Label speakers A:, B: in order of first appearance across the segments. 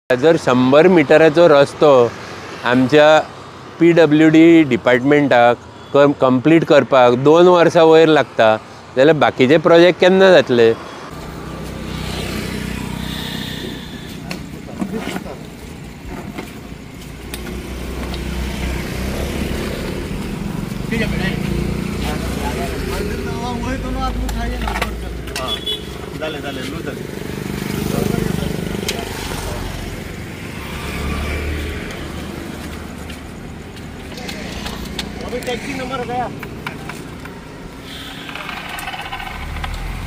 A: जर 100 मिटराचो रस्तो आमच्या PWD डिपार्टमेंटाक कंप्लीट करपाक 2 वर्सां वयर लागता जाल्यार बाकीचे प्रोजेक्ट केन्ना जातले?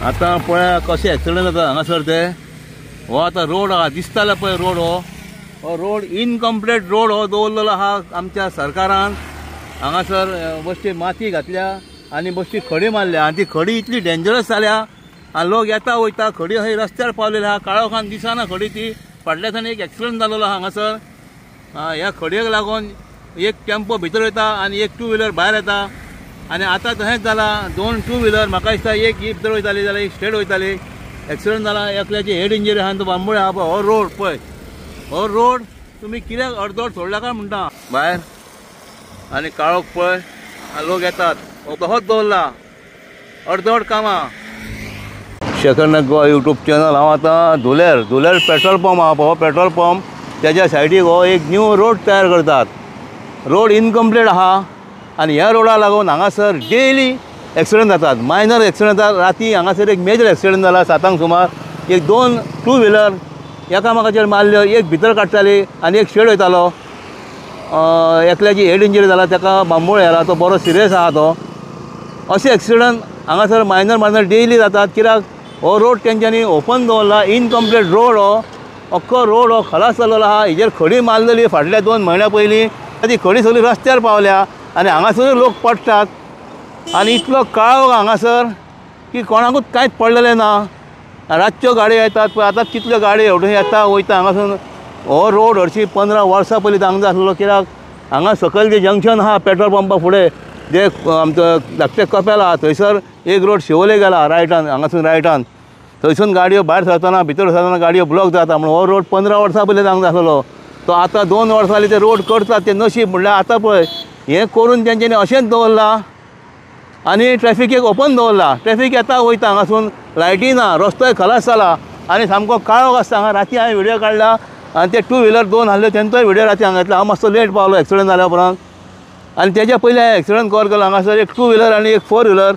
B: आता पळय कशें एक्सिडंट जाता हांगासर ते हो आतां रोड आहा दिसताले पळय रोड हो रोड इनकम्प्लीट रोड हो दवरलेलो आहा आमच्या सरकारान। हांगासर बश्टी माती घातल्या आनी बश्टी खडी मारल्या आनी ती खडी इतली डेंजरस जाल्या आनी लोक येता वयता खडी हय रस्त्यार पावलेली आहा काळोखान दिसना खडी ती फाटल्याच्यान एक एक्सिडंट जाल्लो आहा हांगासर। ह्या खडयेक लागून एक टेम्पो भितर वयता आनी एक 2 व्हिलर भायर येता आनी आतां तशेंच जाला 2 2 व्हिलर म्हाका दिसता एक ही भितर वयताली जाल्यार एक स्ट्रेट वयताली एक्सिडंट जाला एकल्याची हेड इंजरी आहा तो बांबोळे आहा पळय हो रोड पळय हो रोड तुमी कित्याक अर्दवट सोडला काय म्हणटा भायर आनी काळोख पळय आनी लोक येतात हो तसोच दवरला अर्दवट कामां। शेखर नायक गोवा यूट्यूब चॅनल हांव आतां धुलेर पेट्रोल पंप आहा पळय हो पेट्रोल पंप त्याच्या सायडीक हो एक न्यू रोड तयार करतात। रोड इनकम्प्लीट आहा आनी ह्या रोडा लागून हांगासर डेली एक्सिडंट जातात मायनर एक्सिडंट जातात। राती हांगासर एक मेजर एक्सिडंट जाला 7 सुमार एक 2 2 व्हिलर एकामेकाचेर मारल्यो एक भितर काडटाली आनी एक शेड वयतालो एकल्याची हेड इंजरी जाला ताका बांबोळे जाला तो बरो सिरियस आहा तो। अशे एक्सिडंट हांगासर मायनर डेली जातात कित्याक हो रोड तेंच्यांनी ओपन दवरला इनकम्प्लीट रोड हो अख्खो रोड हो खलास जाल्लो आहा हेजेर खडी मारलेली फाटल्या 2 म्हयन्या पयलीं ती खडी सगळी रस्त्यार पावल्या आनी हांगासर लोक पडटात आनी इतलो काळोख हांगासर की कोणाकूच कांयच पडलेलें ना। रातच्यो गाडयो येतात पळय आतां कितल्यो गाडयो एवढ्यो येता वयता हांगासून हो रोड हरशीं 15 वर्सां पयलीं हांगा जाल्लो कित्याक हांगा सकयल जे जंक्शन आहा पेट्रोल पंपा फुडें जे आमचो धाकटें कपेल आहा थंयसर एक रोड शिवोले गेला रायटान हांगासून रायटान थंयसून गाडयो भायर सरतना भितर सरतना गाडयो ब्लॉक जाता म्हणून हो रोड 15 वर्सां पयलीं हांगा जाल्लो तो आतां 2 वर्सां जालीं ते रोड करतात ते नशीब म्हणल्यार आतां पळय हें करून तेंच्यांनी अशेंच दवरला आनी ट्रॅफिकेक ओपन दवरला ट्रॅफिक येता वयता हांगासून लायटी ना रस्तोय खलास जाला आनी सामको काळोख आसता हांगा राती हांवें व्हिडियो काडला आनी ते 2 व्हिलर 2 आहले तेंचोय व्हिडियो राती हांगा येतलो हांव मातसो लेट पावलो एक्सिडंट जाल्या उपरांत आनी तेज्या पयलीं हांवें एक्सिडंट कवर केलो हांगासर एक 2 व्हिलर आनी एक 4 व्हिलर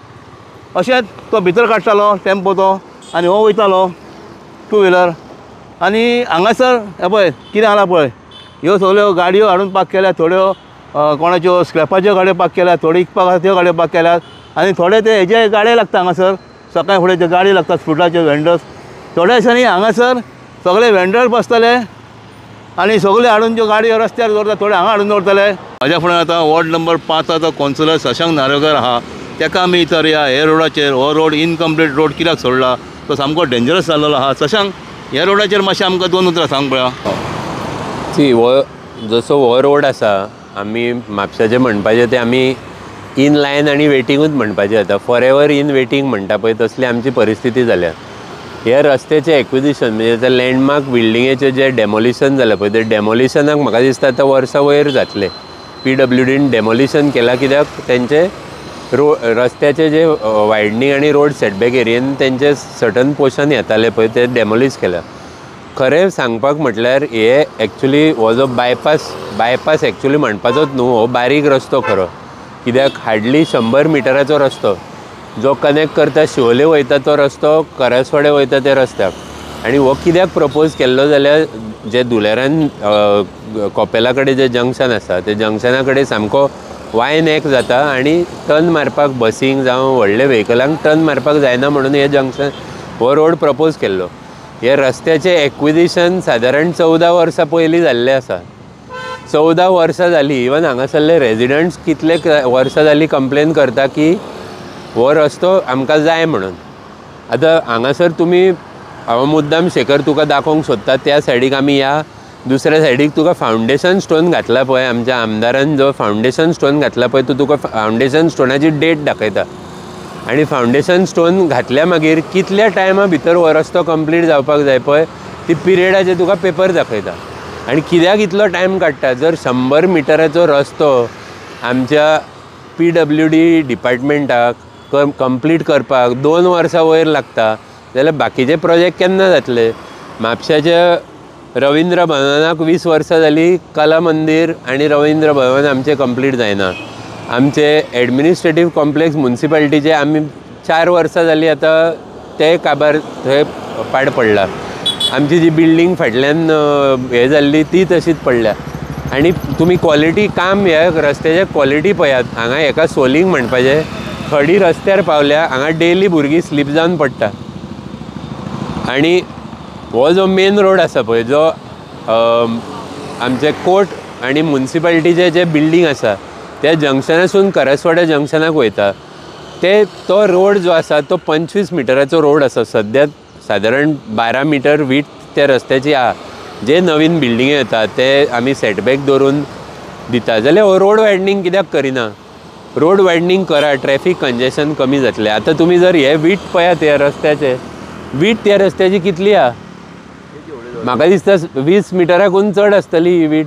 B: अशेंच तो भितर काडटालो टेम्पो तो आनी हो वयतालो 2 व्हिलर आनी हांगासर हे पळय कितें जाला पळय ह्यो सगल्यो गाडयो हाडून पार्क केल्या थोड्यो कोणाच्यो स्क्रॅपाच्यो गाडयो पार्क केल्यात थोड्यो इकपाक आसा त्यो गाडयो पार्क केल्यात आनी थोडे ते हेजे गाडये लागता हांगासर सकाळी फुडें ते गाडी लागतात फ्रुटाचे वेंडर्स थोड्या दिसांनी हांगासर सगळे वेंडर बसतले आनी सगळे हाडून ज्यो गाडयो रस्त्यार दवरतात थोडे हांगा हाडून दवरतले। म्हाज्या फुडें आतां वॉर्ड नंबर 5 तो कावन्सिलर शशांक नार्वेकर आहा ताका आमी विचारया हे रोडाचेर हो रोड इनकम्प्लीट रोड कित्याक सोडला तो सामको डेंजरस जाल्लो आहा। शशांक ह्या रोडाचेर मातशें आमकां 2 उतरां सांग पळया।
A: सी हो जसो हो रोड आसा आमी म्हापशाचें म्हणपाचें तें आमी इन लायन आनी वेटिंगूच म्हणपाचें जाता फॉर इन वेटिंग म्हणटा पळय तसली आमची परिस्थिती जाल्या। हे रस्त्याचें एक्विजिशन म्हणजे ते लँडमार्क बिल्डिंगेचें जें डेमोलिशन जालें पळय ते डेमोलिशनाक म्हाका दिसता आतां वर्सां वयर जातले। PWDन डेमोलिशन केलां कित्याक तेंचे रस्त्याचे जे वायडनींग आनी रोड सेटबॅक एरियेन तेंचे सर्टन पोर्शन येताले पळय ते डेमोलिश केला। खरें सांगपाक म्हटल्यार हे एक्चुली हो जो बायपास एक्चुली म्हणपाचोच न्हू हो बारीक रस्तो खरो कित्याक हार्डली 100 मिटराचो रस्तो जो कनेक्ट करता शिवोले वयता तो रस्तो करासवाडे वयता त्या रस्त्याक आनी हो कित्याक प्रपोज केल्लो जाल्यार जे धुलेरान कोपेला कडेन जे जंक्शन आसा ते जंक्शना कडेन सामको वायन एक जाता आनी टर्न मारपाक बसींक जावं व्हडले व्हेकलांक टर्न मारपाक जायना म्हणून हे जंक्शन हो रोड प्रपोज केल्लो। हे रस्त्याचें एक्विजिशन सादारण 14 वर्सां पयलीं जाल्लें आसा। 14 वर्सां जालीं इवन हांगासरले रेजिडंट्स कितले वर्सां जालीं कंप्लेन करता की हो रस्तो आमकां जाय म्हणून। आतां हांगासर तुमी हांव मुद्दाम शेखर तुका दाखोवंक सोदता त्या सायडीक आमी या दुसऱ्या सायडीक तुका फावंडेशन स्टोन घातला पळय आमच्या आमदारान जो फावंडेशन स्टोन घातला पळय तो तुका फावंडेशन स्टोनाची डेट दाखयता आनी फावंडेशन स्टोन घातल्या मागीर कितल्या टायमा भितर हो रस्तो कंप्लीट जावपाक जाय पळय ती पिरियडाचे तुका पेपर दाखयता। आनी कित्याक इतलो टायम काडटा? जर 100 मिटराचो रस्तो आमच्या PWD डिपार्टमेंटाक कंप्लीट करपाक 2 वर्सां वयर लागता जाल्यार बाकीचे प्रोजेक्ट केन्ना जातले? म्हापशाच्या रवींद्र भवनाक 20 वर्सां जालीं, कला मंदिर आनी रवींद्र भवन आमचें कंप्लीट जायना. आमचे एडमिनिस्ट्रेटीव कॉम्प्लेक्स म्युन्सिपालिटीचे आमी 4 वर्सां जालीं आतां ते काबार थंय पाड पडला. आमची जी बिल्डींग फाटल्यान हे जाल्ली ती तशीच पडल्या. आनी तुमी क्वॉलिटी काम ह्या रस्त्याचे क्वॉलिटी पळयात. हांगा एका सोलींग म्हणपाचें खडी रस्त्यार पावल्या, हांगा डेली भुरगीं स्लीप जावन पडटा. आनी हो जो मेन रोड आसा पळय, जो आमचे कोर्ट आनी म्युन्सिपालिटीचे जे बिल्डींग आसा त्या जंक्शनासून करसवाड्या जंक्शनाक वयता, तो रोड जो आसा तो 25 मिटराचो रोड आसा. सद्याक सादारण 12 मिटर वीथ त्या रस्त्याची आहा. जे नवीन बिल्डिंगे येता ते आमी सेटबॅक दवरून दिता जाल्यार हो रोड वायडनींग कित्याक करिना? रोड वायडनींग करा, ट्रॅफीक कंजेशन कमी जातलें. आतां तुमी जर हे वीथ पळयात ह्या रस्त्याचे, वीथ त्या रस्त्याची कितली आहा? म्हाका दिसता 20 मिटराकून चड आसतली ही वीथ.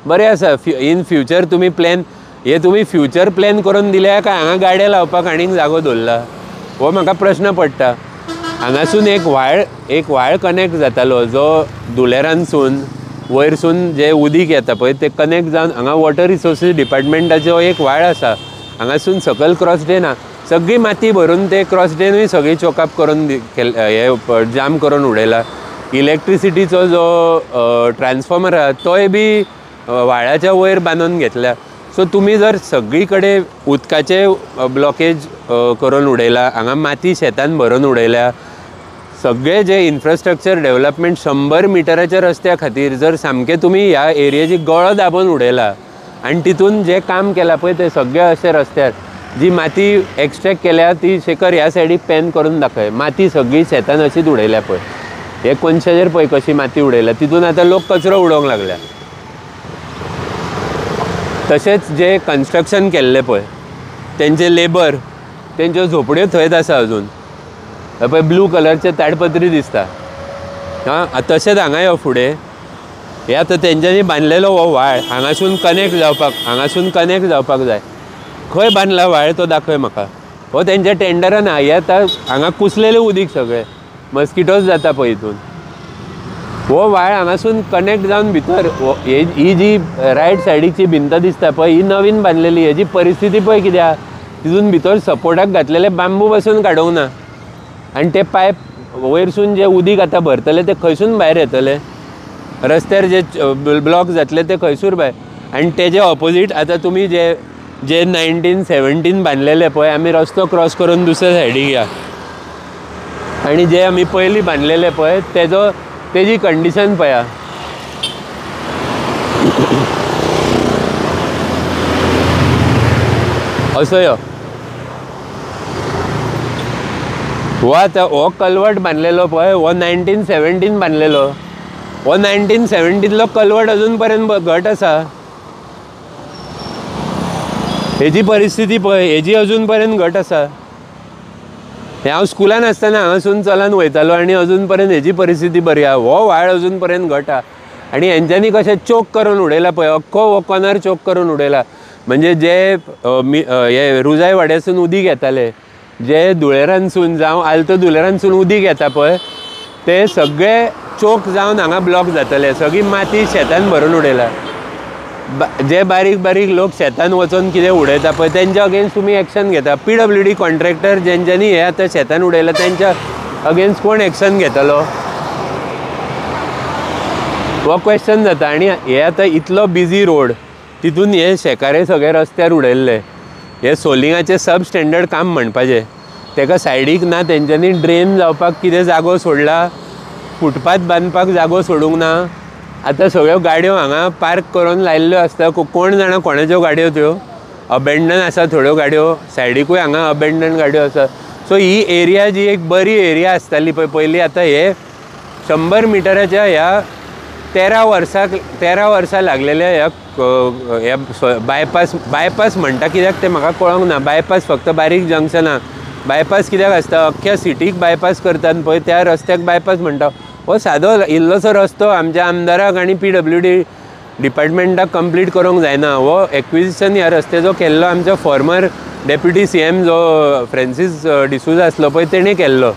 A: बरें आसा. इन फ्युचर तुमी प्लॅन हे तुमी फ्युचर प्लॅन करून दिल्या काय हांगा गाड्यो लावपाक आनीक जागो दवरला? हो म्हाका प्रश्न पडटा. हांगासून एक व्हाळ कनेक्ट जातालो जो दुलेरांसून वयरसून जे उदीक येता पळय ते कनेक्ट जावन हांगा वॉटर रिसोर्सीस डिपार्टमेंटाचो एक व्हाळ आसा. हांगासून सकयल क्रॉस ड्रेन आहा. सगळी माती भरून ते क्रॉस ड्रेनूय सगळी चोकअप करून हे जाम करून उडयला. इलेक्ट्रिसिटीचो जो ट्रान्सफॉर्मर आहा तोय बी व्हाळाच्या वयर बांदून घेतल्या. सो तुमी जर सगळी कडेन उदकाचे ब्लॉकेज करून उडयला, हांगा माती शेतान भरून उडयल्या, सगळे जे इन्फ्रास्ट्रक्चर डेव्हलपमेंट 100 मिटराच्या रस्त्या खातीर जर सामकें तुमी ह्या एरियेची गळो दाबून उडयला आनी तितून जे काम केलां पळय ते सगळे अशे रस्त्यार जी माती एक्स्ट्रॅक्ट केल्या ती शेखर ह्या सायडीक पॅन करून दाखय. माती सगळी शेतान अशीच उडयल्या पळय. हे कोनशाचेर पळय कशी माती उडयल्या. तितून आतां लोक कचरो उडोवंक लागल्या. तशेंच जे कन्स्ट्रक्शन केल्लें पळय तेंचे लेबर, तेंच्यो झोपड्यो थंयच आसा अजून. पळय ब्लू कलरचे ताडपत्री दिसता. हां, तशेंच हांगा यो फुडें. हे आतां तेंच्यांनी बांदलेलो हो व्हाळ हांगासून कनेक्ट जावपाक जाय. खंय बांदला व्हाळ तो दाखय म्हाका. हो तेंच्या टेंडरान आहा. हे आतां हांगा कुसलेलें उदीक सगळें मस्किटोज जाता पळय हितून. हो व्हाळ हांगासून कनेक्ट जावन भितर ही जी रायट सायडीची भिंत दिसता पळय ही नवीन बांदलेली. हेजी परिस्थिती पळय कित्याक तितून भितर सपोर्टाक घातलेले बांबू पासून काडूंक ना. आनी ते पायप वयरसून जे उदीक आतां भरतले ते खंयसून भायर येतले? रस्त्यार जे ब्लॉक जातले ते खंयसूर भायर. आनी तेजे ऑपोजीट आतां तुमी जे 1917 बांदलेले पळय आमी रस्तो क्रॉस करून दुसऱ्या सायडीक या आनी जे आमी पयलीं बांदलेले पळय तेजी कंडिशन पळया. असो यो हो आतां हो कलवट बांदलेलो पळय हो 1917 बांदलेलो. हो 1917 कलवट अजून पर्यंत घट आसा. हेजी परिस्थिती पळय, हेजी अजून पर्यंत घट आसा. हांव स्कुलान आसतना हांगासून चलन वयतालो आनी अजून पर्यंत हेजी परिस्थिती बरी आहा. हो व्हाळ अजून पर्यंत घट आहा. आनी हेंच्यांनी कशें चोक करून उडयला पळय, अख्खो हो कॉर्नर चोक करून उडयला. म्हणजे जे हे रुजाय वाड्यासून उदीक येताले, जे दुळेरांसून जावं आल्तो दुळेरांसून उदीक येता पळय ते सगळे चोक जावन हांगा ब्लॉक जातले. सगळी माती शेतान भरून उडयला. जे बारीक बारीक लोक शेतान वचून कितें उडयता पळय तेंच्या अगेन्स्ट तुमी एक्शन घेता. PWD कॉन्ट्रॅक्टर जेंच्यांनी हे आतां शेतान उडयला तेंच्या अगेन्स्ट कोण एक्शन घेतलो हो क्वेश्चन जाता. आनी हे आतां इतलो बिजी रोड तितून हे शेकारे सगळे रस्त्यार उडयल्ले. हे सोलिंगाचें सब स्टँडर्ड काम म्हणपाचें. तेका सायडीक ना तेंच्यांनी ड्रेन जावपाक कितें जागो सोडला, फुटपाथ बांदपाक जागो सोडूंक ना. आतां सगळ्यो गाडयो हांगा पार्क करून लायिल्ल्यो आसता. कोण जाणा कोणाच्यो गाडयो त्यो अबँडन आसा. थोड्यो गाडयो सायडीकूय हांगा अबँडन गाडयो आसा. सो ही एरिया जी एक बरी एरिया आसताली पळय पयलीं आतां हे 100 मिटराच्या ह्या 13 वर्सां लागलेल्या ह्या बायपास म्हणटा कित्याक तें म्हाका कळोंक ना. बायपास फक्त बारीक जंक्शनां. बायपास कित्याक आसता? अख्ख्या सिटीक बायपास करतात पळय त्या रस्त्याक बायपास म्हणटा. हो सादो इल्लोसो रस्तो आमच्या आमदाराक आनी PWD डिपार्टमेंटाक कंप्लीट करूंक जायना. हो एक्विजिशन ह्या रस्त्याचो केल्लो आमचो फॉर्मर डेप्युटी CM जो फ्रांसीस डिसूजा आसलो पळय तेणें केल्लो.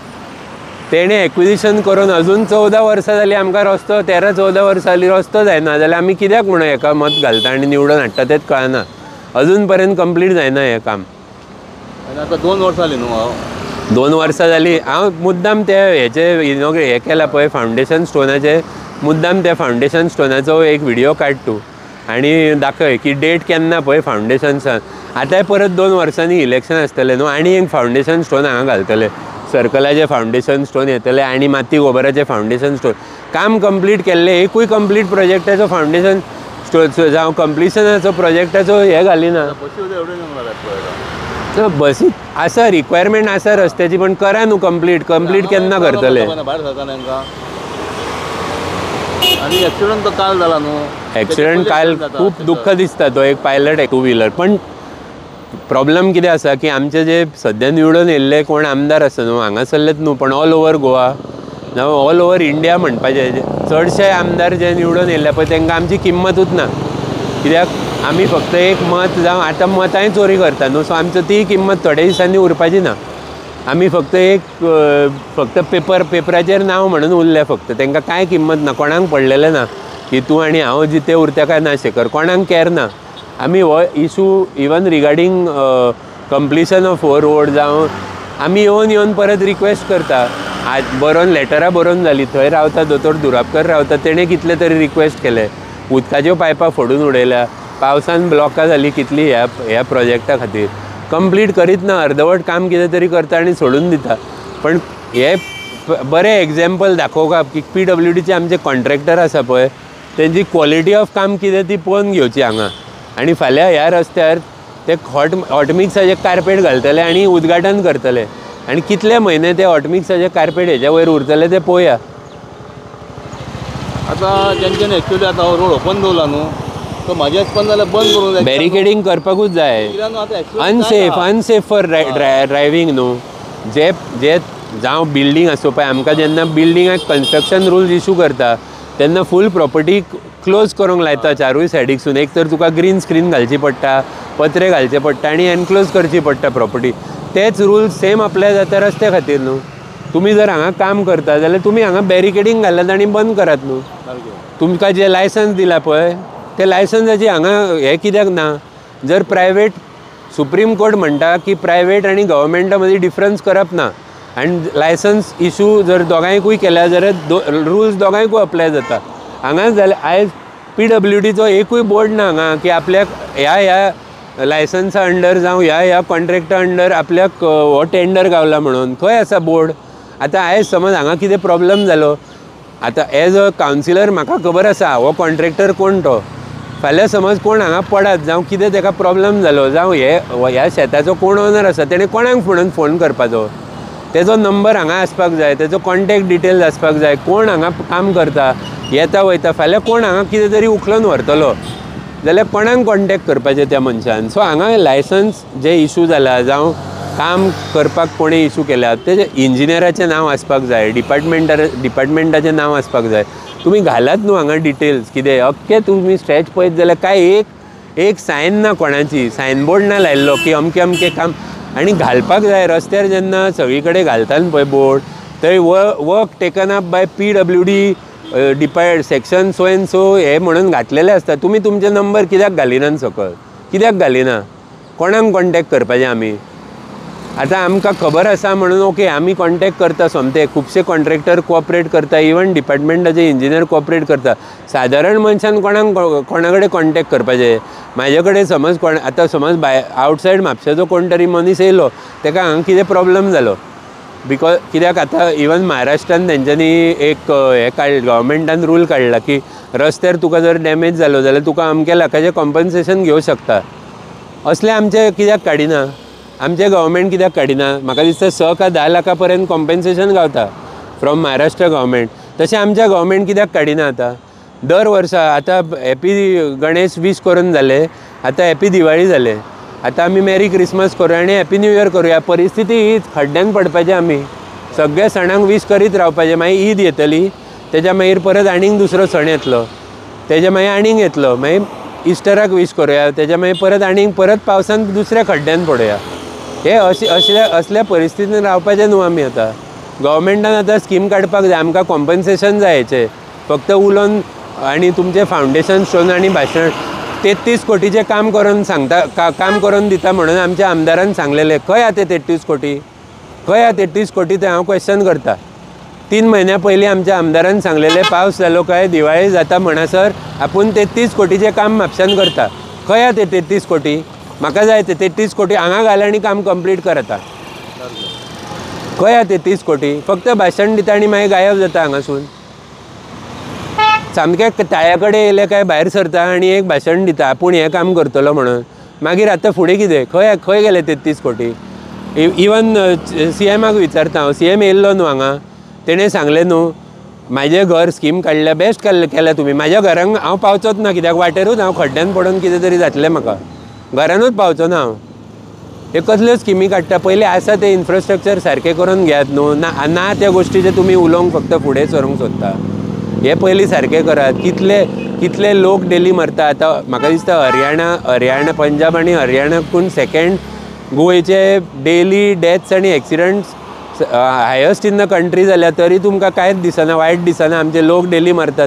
A: तेणें एक्विजिशन करून अजून 14 वर्सां जालीं आमकां रस्तो 13-14 वर्सां जालीं रस्तो जायना. जाल्यार आमी कित्याक म्हणून हेका मत घालता आनी निवडून हाडटा तेच कळना. अजून पर्यंत कंप्लीट जायना हें काम.
B: आनी आतां 2 वर्सां जालीं न्हू.
A: 2 वर्सां जालीं. हांव मुद्दाम ते हेचे हें केला पळय फावंडेशन स्टोनाचे, मुद्दाम त्या फावंडेशन स्टोनाचो एक व्हिडियो काड तूं आनी दाखय की डेट केन्ना पळय फावंडेशनसान. आतांय परत 2 वर्सांनी इलेक्शन आसतलें न्हू, आनी एक फावंडेशन स्टोन हांगा घालतले. सर्कलाचे फावंडेशन स्टोन येतले आनी माती गोबराचे फावंडेशन स्टोन. काम कंप्लीट केल्ले एकूय कंप्लीट प्रोजेक्टाचो फावंडेशन स्टोन जावं कंप्लिशनाचो प्रोजेक्टाचो हे घालिना. बसी आसा रिक्वायरमेंट आसा रस्त्याची, पण करा न्हू कंप्लीट केन्ना करतले.
B: आनी एक्सिडंट काल जाला न्हू.
A: एक्सिडंट काल खूब दुख्ख दिसता. तो एक पायलट 2 व्हिलर. पण प्रॉब्लम कितें आसा की आमचे जे सद्या निवडून येयल्ले कोण आमदार आसा न्हू हांगासरलेच न्हू, पण ऑल ओवर गोवा जावं ऑल ओवर इंडिया म्हणपाचें चडशे आमदार जे निवडून येयल्ले पळय तांकां आमची किंमतूच ना. कित्याक आमी फक्त एक मत जावं आतां मतांय चोरी करता न्हू, सो आमचो ती किंमत थोड्या दिसांनी उरपाची ना. आमी फक्त पेपराचेर नांव म्हणून उरले फक्त. तांकां कांय किंमत ना, कोणाक पडलेलें ना की तूं आनी हांव जिते उरता काय ना शेखर, कोणाक कॅर ना. आमी हो issue even regarding completion of हो रोड जावं आमी येवन परत रिक्वेस्ट करता. आज बरोवन लेटरां बरोवन जालीं. थंय रावता दोतोर दुराबकर रावता, तेणें कितले तरी रिक्वेस्ट केले. उदकाच्यो पायपां फोडून उडयल्या, पावसान ब्लॉकां जालीं कितलीं ह्या प्रोजेक्टा खातीर. कंप्लीट करीत ना, अर्दवट काम कितें तरी करता आनी सोडून दिता. पण हे बरें एग्जाम्पल दाखोवप की PWDचे आमचे कॉन्ट्रॅक्टर आसा पळय तेंची क्वॉलिटी ऑफ काम कितें ती पळोवन घेवची हांगा. आनी फाल्यां ह्या रस्त्यार ते हॉट मिक्साचे कार्पेट घालतले आनी उद्घाटन करतले. आनी कितले म्हयने ते हॉट मिक्साचे कार्पेट हेच्या वयर उरतले ते पळोवया.
B: आतां जेंच्यानी एक्चुअली आतां हो रोड ओपन दवरला न्हू, तो म्हाज्या हिसपान जाल्यार बंद करूंक जाय.
A: बॅरिकेडींग करपाकूच जाय. अनसेफ फॉर ड्रायव्हींग न्हू. जे जावं बिल्डींग आसूं पळय, आमकां जेन्ना बिल्डिंगाक कन्स्ट्रक्शन रुल्स इशू करता तेन्ना फूल प्रॉपर्टी क्लोज करूंक लायता चारूय सायडीकसून. एक तर तुका ग्रीन स्क्रीन घालची पडटा, पत्रे घालचे पडटा आनी एनक्लोज करची पडटा प्रॉपर्टी. तेच रुल्स सेम अप्लाय जाता रस्त्या खातीर न्हू. तुमी जर हांगा काम करता जाल्यार तुमी हांगा बॅरिकेडींग घालात आनी बंद करात न्हू. तुमकां जे लायसन्स दिला पळय ते लायसन्साची हांगा हें कित्याक ना. जर प्रायवेट सुप्रीम कोर्ट म्हणटा की प्रायवेट आनी गव्हर्मेंटा मदीं डिफरन्स करप ना आनी लायसन्स इशू जर दोगांयकूय केल्या जाल्यार रुल्स दोगांयकूय अप्लाय जाता. हांगा जाल्यार आयज PWDचो एकूय बोर्ड ना हांगा की आपल्याक ह्या लायसन्सा अंडर जावं ह्या कॉन्ट्रॅक्टा अंडर आपल्याक हो टेंडर गावला म्हणून. खंय आसा बोर्ड. आतां आयज समज हांगा कितें प्रॉब्लम जालो, आतां एज अ कावन्सिलर म्हाका खबर आसा हो कॉन्ट्रॅक्टर कोण तो. फाल्यां समज कोण हांगा पडत जावं कितें ताका प्रॉब्लम जालो जावं ह्या शेताचो कोण ओनर आसा तेणें कोणाक म्हणून फोन करपाचो. तेजो नंबर हांगा आसपाक जाय, तेजो कॉन्टॅक्ट डिटेल्स आसपाक जाय. कोण हांगा काम करता, येता वयता, फाल्यां कोण हांगा कितें तरी उखलून व्हरतलो जाल्यार कोणाक कॉन्टॅक्ट करपाचें त्या मनशान. सो हांगा लायसन्स जे इशू जाला जावं काम करपाक कोणें इशू केल्या तेजे इंजिनियराचें नांव आसपाक जाय, डिपार्टमेंटाचें नांव आसपाक जाय. तुमी घालात न्हू हांगा डिटेल्स कितें. अख्खें तुमी स्ट्रेच पळयत जाल्यार काय एक सायन ना कोणाची, सायनबोर्ड ना लायल्लो की अमकें अमकें काम. आनी घालपाक जाय रस्त्यार जेन्ना सगळी कडेन घालता पळय बोर्ड, थंय work taken up by PWD section so and so हे म्हणून घातलेले आसता. तुमी तुमचे नंबर कित्याक घालिनात सकयल, कित्याक घालिना, कोणाक कॉन्टॅक्ट करपाचें आमी. आतां आमकां खबर आसा म्हणून ओके आमी कॉन्टॅक्ट करता सोमते. खुबशे कॉन्ट्रॅक्टर कोऑपरेट करता, इवन डिपार्टमेंटाचे इंजिनियर कोऑपरेट करता. सादारण मनशान कोणा कडेन कॉन्टॅक्ट करपाचें. म्हाजे कडेन समज आतां समज आवटसायड म्हापशेचो कोण तरी मनीस येयलो, ताका हांगा कितें प्रॉब्लम जालो बिकॉज कित्याक आतां इवन महाराष्ट्रान तेंच्यांनी एक हे गव्हर्मेंटान रूल काडला की रस्त्यार तुका जर डॅमेज जालो जाल्यार तुका अमक्या लाखाचें कॉम्पन्सेशन घेवं शकता. असलें आमचें कित्याक काडिना, आमचें गव्हर्मेंट कित्याक काडिना. म्हाका दिसता 6 का 10 लाखां पर्यंत कॉम्पन्सेशन गावता फ्रॉम महाराष्ट्र गव्हर्मेंट. तशें आमच्या गव्हर्मेंट कित्याक काडिना. आतां दर वर्सा आतां हॅपी गणेश वीश करून जाले, आतां हॅपी दिवाळी जाले, आतां आमी मॅरी क्रिसमस करूया आनी हॅपी न्यू इयर करूया. परिस्थिती हीच खड्ड्यान पडपाचें. आमी सगळ्या सणांक वीश करीत रावपाचें. मागीर ईद येतली तेच्या मागीर परत आनीक दुसरो सण येतलो, तेच्या मागीर आनीक येतलो, मागीर इस्टराक वीश करूया, तेच्या मागीर परत आनीक परत पावसान दुसऱ्या खड्ड्यान पडोवया. हे असल्या परिस्थितीन रावपाचें न्हू आमी आतां. गव्हर्मेंटान आतां स्कीम काडपाक जाय, आमकां कॉम्पन्सेशन जाय हेचें. फक्त उलोवन आनी तुमचें फावंडेशन स्टोन आनी भाशण 33 कोटीचें काम करून सांगता, काम करून दिता म्हणून आमच्या आमदारान सांगलेलें. खंय आहा ते 33 कोटी? खंय आहा 33 कोटी ते हांव क्वेश्चन करता. 3 म्हयन्या पयलीं आमच्या आमदारान सांगलेलें पावस जालो काय दिवाळी जाता म्हणसर आपूण 33 कोटीचें काम म्हापशान करता. खंय आहा ते 33 कोटी? म्हाका जाय ते 33 कोटी हांगा घाल आनी काम कंप्लीट कर आतां. खंय आहा 33 कोटी? फक्त भाशण दिता आनी मागीर गायब जाता हांगासून. सामकें ताळ्या कडेन येयले काय भायर सरता आनी एक भाशण दिता आपूण हें काम करतलो म्हणून. मागीर आतां फुडें कितें? खंय गेले 33 कोटी? इवन CMाक विचारता हांव, CM येयल्लो न्हू हांगा, तेणें सांगलें न्हू म्हाजें घर स्कीम काडल्या बेस्ट केल्या तुमी. म्हाज्या घरांक हांव पावचोच ना, कित्याक वाटेरूच हांव खड्ड्यान पडोवन कितें तरी जातलें म्हाका. घरानूच पावचो ना हांव. हे कसल्यो स्किमी काडटा? पयलीं आसा ते इन्फ्रास्ट्रक्चर सारकें करून घेयात न्हू. ना त्या गोश्टीचे तुमी उलोवंक फक्त फुडें सरूंक सोदता. हे पयलीं सारकें करात. कितले लोक डेली मरता. आतां म्हाका दिसता हरियाणा पंजाब आनी हरियाणाकून सेकेंड गोंयचे डेली डेथ्स आनी एक्सिडंट्स हायस्ट इन द कंट्री जाल्या तरी तुमकां कांयच दिसना, वायट दिसना. आमचे लोक डेली मरता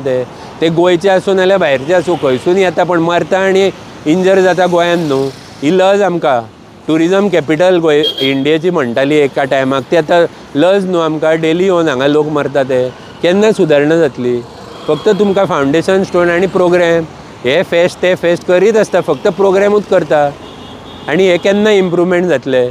A: ते गोंयचे आसूं नाल्यार भायरचे आसूं, खंयसून येता पण मरता आनी इंजर जाता गोंयान न्हू. ही लज आमकां. ट्युरिजम कॅपिटल गोंय इंडियेची म्हणटाली एका टायमाक, ती आतां लज न्हू आमकां. डेली येवन हांगा लोक मरता ते. केन्ना सुदारणा जातली? फक्त तुमकां फावंडेशन स्टोन आनी प्रोग्राम, हे फेस्ट ते फेस्ट करीत आसता, फक्त प्रोग्रामूच करता. आनी हे केन्ना इम्प्रूवमेंट जातले?